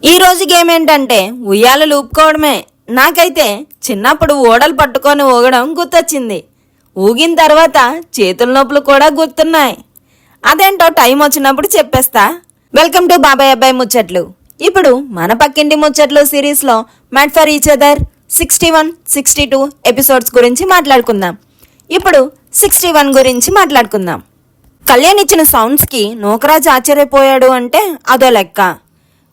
ఈ రోజు గేమ్ ఏంటంటే ఉయ్యాలలు ఊపుకోవడమే. నాకైతే చిన్నప్పుడు ఓడలు పట్టుకొని ఊగడం గుర్తొచ్చింది. ఊగిన తర్వాత చేతుల నొప్పులు కూడా గుర్తున్నాయి. అదేంటో టైం వచ్చినప్పుడు చెప్పేస్తా. వెల్కమ్ టు బాబాయ్ అబ్బాయి ముచ్చట్లు. ఇప్పుడు మన పక్కింటి ముచ్చట్లు సిరీస్లో made for each other 61, 62 episodes గురించి మాట్లాడుకుందాం. ఇప్పుడు 61 గురించి మాట్లాడుకుందాం. కళ్యాణ్ ఇచ్చిన సౌండ్స్కి నూకరాజు ఆశ్చర్యపోయాడు అంటే అదో లెక్క.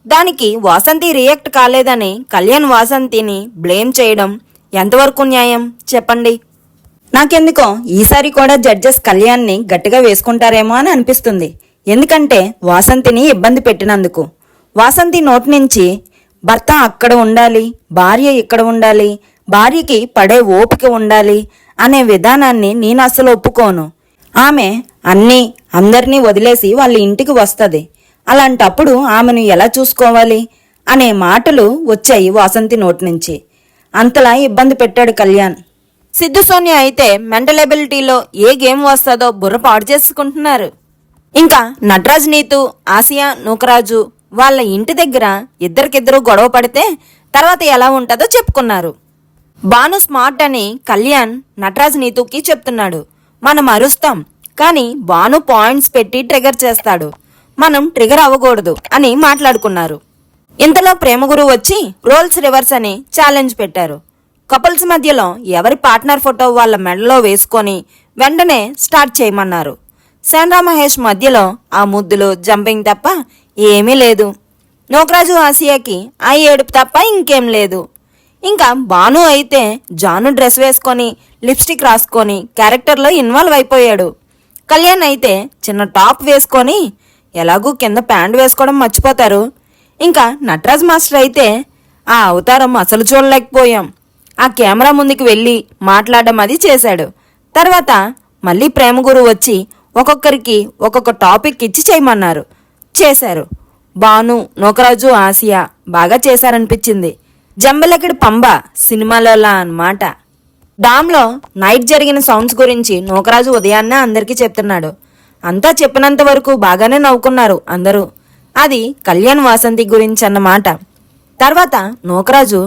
దానికి వాసంతి రియాక్ట్ కాలేదని కళ్యాణ్ వాసంతిని బ్లేమ్ చేయడం ఎంతవరకు న్యాయం చెప్పండి. నాకెందుకో ఈసారి కూడా జడ్జెస్ కళ్యాణ్ని గట్టిగా వేసుకుంటారేమో అని అనిపిస్తుంది. ఎందుకంటే వాసంతిని ఇబ్బంది పెట్టినందుకు. వాసంతి నోటి నుంచి భర్త అక్కడ ఉండాలి, భార్య ఇక్కడ ఉండాలి, భార్యకి పడే ఓపిక ఉండాలి అనే విధానాన్ని నేను అస్సలు ఒప్పుకోను. ఆమె అందరినీ వదిలేసి వాళ్ళ ఇంటికి వస్తుంది. అలాంటప్పుడు ఆమెను ఎలా చూసుకోవాలి అనే మాటలు వచ్చాయి వాసంతి నోటి నుంచి. అంతలా ఇబ్బంది పెట్టాడు కళ్యాణ్. సిద్ధు సోనియా అయితే మెంటల్ ఎబిలిటీలో ఏ గేమ్ వస్తుందో బుర్ర పాడు చేసుకుంటున్నారు. ఇంకా నటరాజ్, నీతు, ఆసియా, నూకరాజు వాళ్ళ ఇంటి దగ్గర ఇద్దరికిద్దరు గొడవ పడితే తర్వాత ఎలా ఉంటుందో చెప్పుకున్నారు. బాను స్మార్ట్ అని కళ్యాణ్ నటరాజ్, నీతుకి చెప్తున్నాడు. మనం అరుస్తాం, కానీ బాను పాయింట్స్ పెట్టి ట్రిగర్ చేస్తాడు, మనం ట్రిగర్ అవ్వకూడదు అని మాట్లాడుకున్నారు. ఇంతలో ప్రేమగురు వచ్చి రోల్స్ రివర్స్ అని ఛాలెంజ్ పెట్టారు. కపుల్స్ మధ్యలో ఎవరి పార్ట్నర్ ఫోటో వాళ్ళ మెడలో వేసుకొని వెంటనే స్టార్ట్ చేయమన్నారు. శాండ్రా మహేష్ మధ్యలో ఆ ముద్దులు, జంపింగ్ తప్ప ఏమీ లేదు. నూకరాజు, ఆసియాకి ఆ ఏడుపు తప్ప ఇంకేం లేదు. ఇంకా బాను అయితే జాను డ్రెస్ వేసుకొని లిప్స్టిక్ రాసుకొని క్యారెక్టర్లో ఇన్వాల్వ్ అయిపోయాడు. కళ్యాణ్ అయితే చిన్న టాప్ వేసుకొని ఎలాగూ కింద ప్యాంట్ వేసుకోవడం మర్చిపోతారు. ఇంకా నటరాజ్ మాస్టర్ అయితే ఆ అవతారం అసలు చూడలేకపోయాం. ఆ కెమెరా ముందుకు వెళ్ళి మాట్లాడడం అది చేశాడు. తర్వాత మళ్ళీ ప్రేమగురు వచ్చి ఒక్కొక్కరికి ఒక్కొక్క టాపిక్ ఇచ్చి చేయమన్నారు. చేశారు. బాను, నూకరాజు, ఆసియా బాగా చేశారనిపించింది. జంబలకిడి పంబ సినిమాలోలా అన్నమాట. డామ్లో నైట్ జరిగిన సౌండ్స్ గురించి నూకరాజు ఉదయాన్నే అందరికీ చెప్తున్నాడు. అంతా చెప్పినంత వరకు బాగానే నవ్వుకున్నారు అందరూ. అది కళ్యాణ్ వాసంతి గురించి అన్నమాట. తర్వాత నూకరాజు,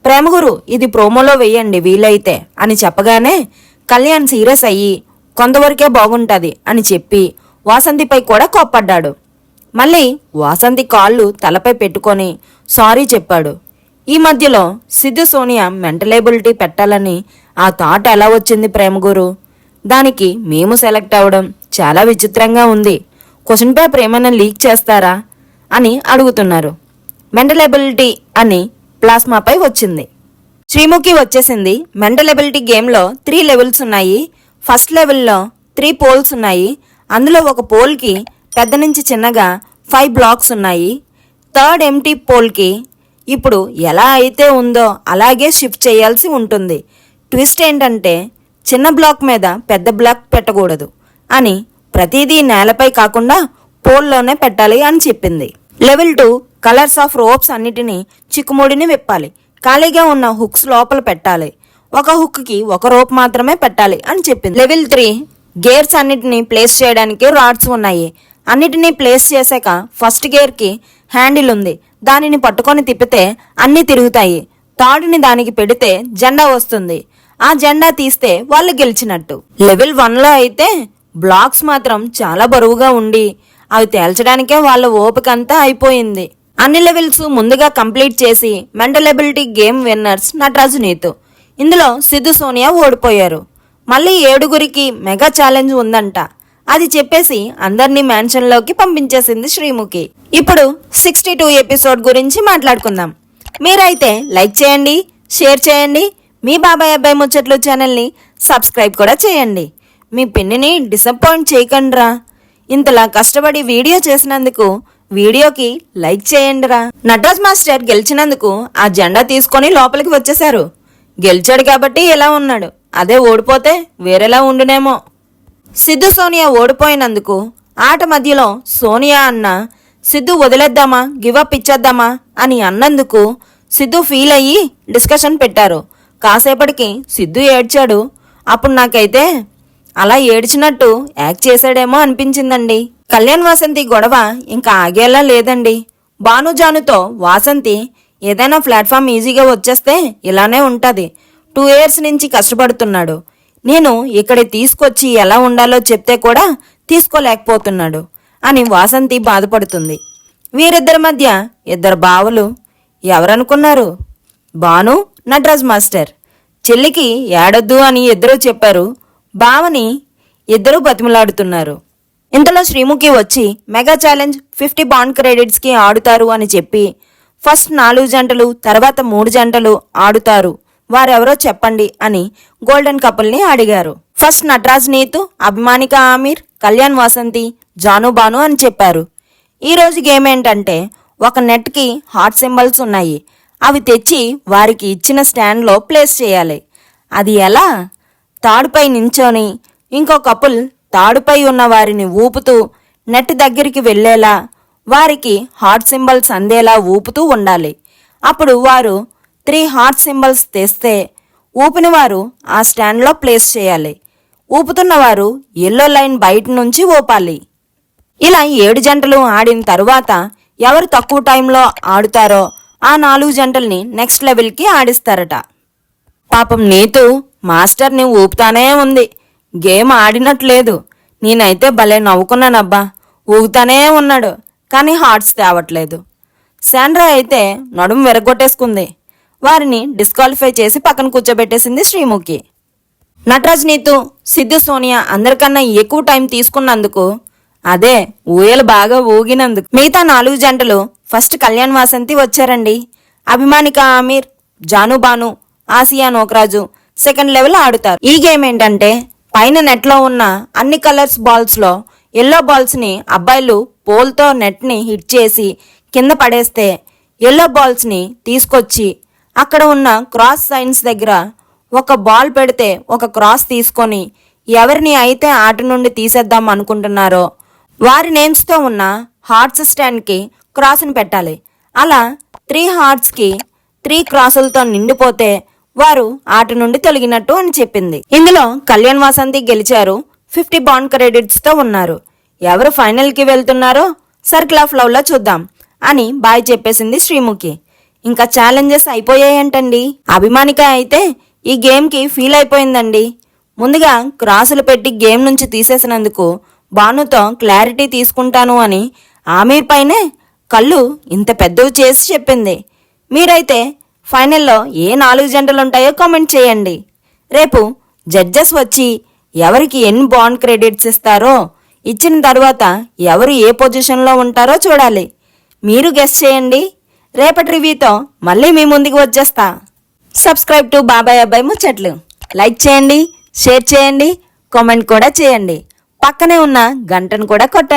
ప్రేమగురు ఇది ప్రోమోలో వేయండి వీలైతే అని చెప్పగానే కళ్యాణ్ సీరియస్ అయ్యి కొంతవరకే బాగుంటుంది అని చెప్పి వాసంతిపై కూడా కోప్పడ్డాడు. మళ్ళీ వాసంతి కాళ్ళు తలపై పెట్టుకొని సారీ చెప్పాడు. ఈ మధ్యలో సిద్ధు సోనియా మెంటలేబిలిటీ పెట్టాలని ఆ థాట్ ఎలా వచ్చింది ప్రేమగురు? దానికి మేము సెలెక్ట్ అవ్వడం చాలా విచిత్రంగా ఉంది. క్వశ్చన్ పేపర్ ఏమైనా లీక్ చేస్తారా అని అడుగుతున్నారు. మెంటల్ ఎబిలిటీ అని ప్లాస్మాపై వచ్చింది. శ్రీముఖి వచ్చేసింది. మెంటల్ ఎబిలిటీ గేమ్లో 3 లెవెల్స్ ఉన్నాయి. ఫస్ట్ లెవెల్లో 3 పోల్స్ ఉన్నాయి. అందులో ఒక పోల్కి పెద్ద నుంచి చిన్నగా 5 బ్లాక్స్ ఉన్నాయి. థర్డ్ ఎంటీ పోల్కి ఇప్పుడు ఎలా అయితే ఉందో అలాగే షిఫ్ట్ చేయాల్సి ఉంటుంది. ట్విస్ట్ ఏంటంటే చిన్న బ్లాక్ మీద పెద్ద బ్లాక్ పెట్టకూడదు అని, ప్రతిదీ నేలపై కాకుండా పోల్లోనే పెట్టాలి అని చెప్పింది. లెవెల్ 2 కలర్స్ ఆఫ్ రోప్స్ అన్నిటినీ చిక్కుముడిని విప్పాలి, ఖాళీగా ఉన్న హుక్స్ లోపల పెట్టాలి, ఒక హుక్కి ఒక రోప్ మాత్రమే పెట్టాలి అని చెప్పింది. లెవెల్ 3 గేర్స్ అన్నిటినీ ప్లేస్ చేయడానికి రాడ్స్ ఉన్నాయి. అన్నిటినీ ప్లేస్ చేశాక ఫస్ట్ గేర్కి హ్యాండిల్ ఉంది, దానిని పట్టుకొని తిప్పితే అన్నీ తిరుగుతాయి. తాడుని దానికి పెడితే జెండా వస్తుంది, ఆ జెండా తీస్తే వాళ్ళు గెలిచినట్టు. లెవెల్ 1లో అయితే బ్లాక్స్ మాత్రం చాలా బరువుగా ఉండి అవి తేల్చడానికే వాళ్ళ ఓపికంతా అయిపోయింది. అన్ని లెవెల్స్ ముందుగా కంప్లీట్ చేసి mental ability game winners Nataraju, Neetu. ఇందులో సిద్ధు సోనియా ఓడిపోయారు. మళ్ళీ 7గురికి మెగా ఛాలెంజ్ ఉందంట. అది చెప్పేసి అందరినీ మ్యాన్షన్లోకి పంపించేసింది శ్రీముఖి. ఇప్పుడు 62 ఎపిసోడ్ గురించి మాట్లాడుకుందాం. మీరైతే లైక్ చేయండి, షేర్ చేయండి, మీ బాబాయ్ అబ్బాయి ముచ్చట్లు ఛానల్ని సబ్స్క్రైబ్ కూడా చేయండి. మీ పిన్నిని డిసప్పాయింట్ చేయకండిరా. ఇంతలా కష్టపడి వీడియో చేసినందుకు వీడియోకి లైక్ చేయండిరా. నటరాజ్ మాస్టర్ గెలిచినందుకు ఆ జెండా తీసుకొని లోపలికి వచ్చేశారు. గెలిచాడు కాబట్టి ఎలా ఉన్నాడు, అదే ఓడిపోతే వేరేలా ఉండునేమో. సిద్ధు సోనియా ఓడిపోయినందుకు ఆట మధ్యలో సోనియా అన్న సిద్ధు వదిలేద్దామా, గివప్ ఇచ్చేద్దామా అని అన్నందుకు సిద్ధు ఫీల్ అయ్యి డిస్కషన్ పెట్టారు. కాసేపటికి సిద్ధు ఏడ్చాడు. అప్పుడు నాకైతే అలా ఏడ్చినట్టు యాక్ట్ చేశాడేమో అనిపించిందండి. కళ్యాణ్ వాసంతి గొడవ ఇంకా ఆగేలా లేదండి. భానుజానుతో వాసంతి ఏదైనా ప్లాట్ఫామ్ ఈజీగా వచ్చేస్తే ఇలానే ఉంటుంది. 2 years నుంచి కష్టపడుతున్నాడు. నేను ఇక్కడ తీసుకొచ్చి ఎలా ఉండాలో చెప్తే కూడా తీసుకోలేకపోతున్నాడు అని వాసంతి బాధపడుతుంది. వీరిద్దరి మధ్య 2 బావలు. ఎవరనుకున్నారు? భాను, నటరాజ్ మాస్టర్. చెల్లికి ఏడొద్దు అని ఇద్దరూ చెప్పారు. బావని ఇద్దరూ బతిమలాడుతున్నారు. ఇంతలో శ్రీముఖి వచ్చి మెగా ఛాలెంజ్ 50 బాండ్ క్రెడిట్స్కి ఆడుతారు అని చెప్పి ఫస్ట్ 4 జంటలు తర్వాత 3 జంటలు ఆడుతారు, వారెవరో చెప్పండి అని గోల్డెన్ కపుల్ని అడిగారు. ఫస్ట్ నటరాజ్ నీతు, అభిమానిక ఆమీర్, కళ్యాణ్ వాసంతి, జాను బాను అని చెప్పారు. ఈరోజు గేమ్ ఏంటంటే ఒక నెట్కి హార్ట్ సింబల్స్ ఉన్నాయి. అవి తెచ్చి వారికి ఇచ్చిన స్టాండ్లో ప్లేస్ చేయాలి. అది ఎలా? తాడుపై నించొని ఇంకో కపుల్ తాడుపై ఉన్న వారిని ఊపుతూ నెట్ దగ్గరికి వెళ్ళేలా వారికి హార్ట్ సింబల్స్ అందేలా ఊపుతూ ఉండాలి. అప్పుడు వారు 3 హార్ట్ సింబల్స్ తెస్తే ఊపిన వారు ఆ స్టాండ్లో ప్లేస్ చేయాలి. ఊపుతున్నవారు ఎల్లో లైన్ బయట నుంచి ఊపాలి. ఇలా 7 జంటలు ఆడిన తరువాత ఎవరు తక్కువ టైంలో ఆడుతారో ఆ 4 జంటల్ని నెక్స్ట్ లెవెల్కి ఆడిస్తారట. పాపం నీతు మాస్టర్ని ఊపుతానే ఉంది. గేమ్ ఆడినట్లేదు. నేనైతే భలే నవ్వుకున్నానబ్బా. ఊగుతానే ఉన్నాడు కానీ హార్ట్స్ తేవట్లేదు. శాండ్రా అయితే నడుము విరగొట్టేసుకుంది. వారిని డిస్క్వాలిఫై చేసి పక్కన కూర్చోబెట్టేసింది శ్రీముఖి. నటరాజ్, నీతు, సిద్ధు, సోనియా అందరికన్నా ఎక్కువ టైం తీసుకున్నందుకు, అదే ఊయలు బాగా ఊగినందుకు మిగతా 4 జంటలు ఫస్ట్ కళ్యాణ్ వాసంతి వచ్చారండి. అభిమానిక ఆమీర్, జాను బాను, ఆసియా నోకరాజు సెకండ్ లెవెల్ ఆడుతారు. ఈ గేమ్ ఏంటంటే పైన నెట్లో ఉన్న అన్ని కలర్స్ బాల్స్లో ఎల్లో బాల్స్ని అబ్బాయిలు పోల్తో నెట్ని హిట్ చేసి కింద పడేస్తే ఎల్లో బాల్స్ని తీసుకొచ్చి అక్కడ ఉన్న క్రాస్ సైన్స్ దగ్గర ఒక బాల్ పెడితే ఒక క్రాస్ తీసుకొని ఎవరిని అయితే ఆట నుండి తీసేద్దాం అనుకుంటున్నారో వారి నేమ్స్తో ఉన్న హార్ట్స్ స్టాండ్కి క్రాస్ని పెట్టాలి. అలా 3 హార్ట్స్కి 3 క్రాసులతో నిండిపోతే వారు ఆట నుండి తొలగినట్టు అని చెప్పింది. ఇందులో కళ్యాణ్ వాసంతి గెలిచారు. 50 బాండ్ క్రెడిట్స్తో ఉన్నారు. ఎవరు ఫైనల్కి వెళ్తున్నారో సర్కిల్ ఆఫ్ లవ్లో చూద్దాం అని బాయ్ చెప్పేసింది శ్రీముఖి. ఇంకా ఛాలెంజెస్ అయిపోయాయంటండి. అభిమానిక అయితే ఈ గేమ్కి ఫీల్ అయిపోయిందండి. ముందుగా క్రాసులు పెట్టి గేమ్ నుంచి తీసేసినందుకు భానుతో క్లారిటీ తీసుకుంటాను అని ఆమీర్ పైనే కళ్ళు ఇంత పెద్దవి చేసి చెప్పింది. మీరైతే ఫైనల్లో ఏ 4 జంటలుంటాయో కామెంట్ చేయండి. రేపు జడ్జెస్ వచ్చి ఎవరికి ఎన్ని బాండ్ క్రెడిట్స్ ఇస్తారో ఇచ్చిన తర్వాత ఎవరు ఏ పొజిషన్లో ఉంటారో చూడాలి. మీరు గెస్ చేయండి. రేపటి రివ్యూతో మళ్ళీ మీ ముందుకు వచ్చేస్తా. సబ్స్క్రైబ్ టు బాబాయ్ అబ్బాయి ముచ్చట్లు. లైక్ చేయండి, షేర్ చేయండి, కామెంట్ కూడా చేయండి. పక్కనే ఉన్న గంటను కూడా కొట్టండి.